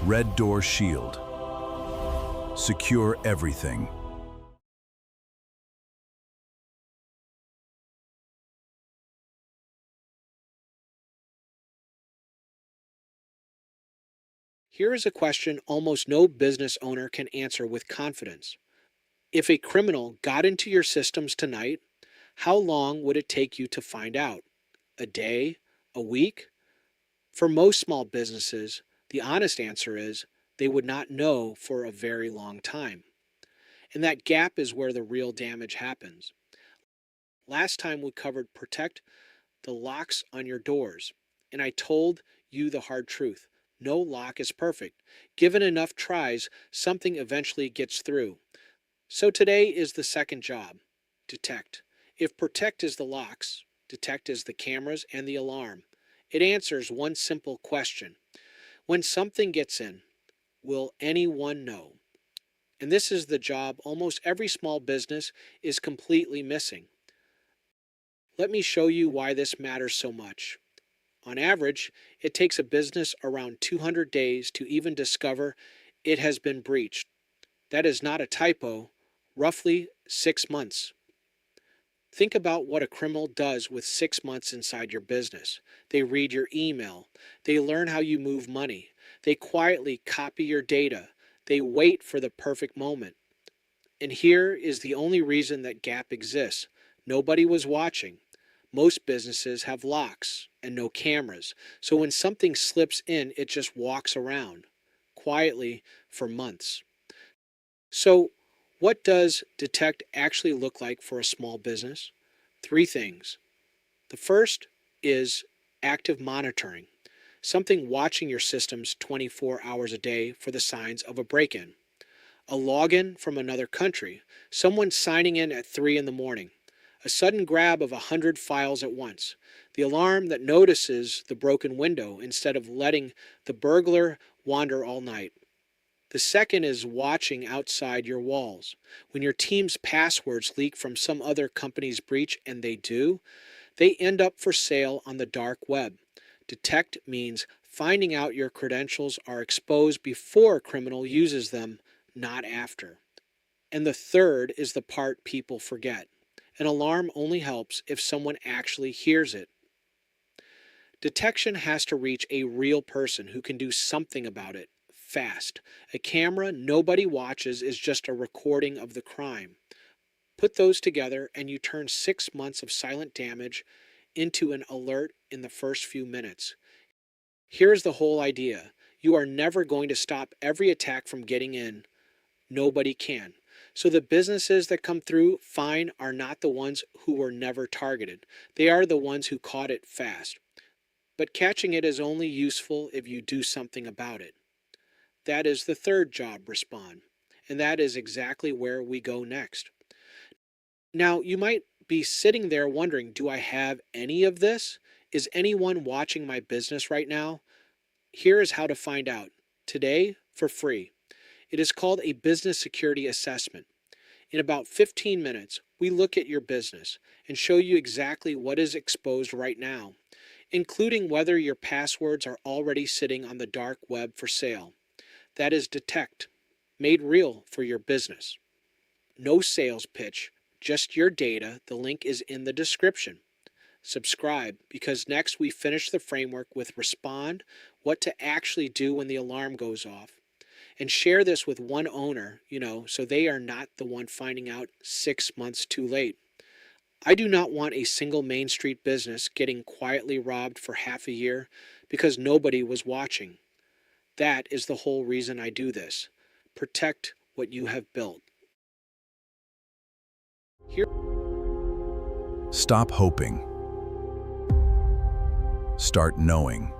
Red Door Shield. Secure everything. Here is a question almost no business owner can answer with confidence. If a criminal got into your systems tonight, how long would it take you to find out? A day? A week? For most small businesses, the honest answer is they would not know for a very long time. And that gap is where the real damage happens. Last time we covered protect the locks on your doors, and I told you the hard truth. No lock is perfect. Given enough tries, something eventually gets through. So today is the second job. Detect. If protect is the locks, detect is the cameras and the alarm. It answers one simple question. When something gets in, will anyone know? And this is the job almost every small business is completely missing. Let me show you why this matters so much. On average, it takes a business around 200 days to even discover it has been breached. That is not a typo, roughly 6 months. Think about what a criminal does with 6 months inside your business. They read your email. They learn how you move money. They quietly copy your data. They wait for the perfect moment. And here is the only reason that gap exists. Nobody was watching. Most businesses have locks and no cameras, so when something slips in, it just walks around, quietly for months. So, what does detect actually look like for a small business? 3 things. The first is active monitoring, something watching your systems 24 hours a day for the signs of a break-in. A login from another country, someone signing in at 3 in the morning. A sudden grab of 100 files at once. The alarm that notices the broken window instead of letting the burglar wander all night. The second is watching outside your walls. When your team's passwords leak from some other company's breach, and they do, they end up for sale on the dark web. Detect means finding out your credentials are exposed before a criminal uses them, not after. And the third is the part people forget. An alarm only helps if someone actually hears it. Detection has to reach a real person who can do something about it, fast. A camera nobody watches is just a recording of the crime. Put those together and you turn 6 months of silent damage into an alert in the first few minutes. Here's the whole idea. You are never going to stop every attack from getting in. Nobody can. So the businesses that come through fine are not the ones who were never targeted. They are the ones who caught it fast. But catching it is only useful if you do something about it. That is the third job, respond. And that is exactly where we go next. Now, you might be sitting there wondering, do I have any of this? Is anyone watching my business right now? Here is how to find out. Today, for free. It is called a business security assessment. In about 15 minutes, we look at your business and show you exactly what is exposed right now, including whether your passwords are already sitting on the dark web for sale. That is Detect, made real for your business. No sales pitch, just your data. The link is in the description. Subscribe, because next we finish the framework with Respond, what to actually do when the alarm goes off. And share this with one owner, so they are not the one finding out 6 months too late. I do not want a single Main Street business getting quietly robbed for half a year because nobody was watching. That is the whole reason I do this. Protect what you have built. Here. Stop hoping. Start knowing.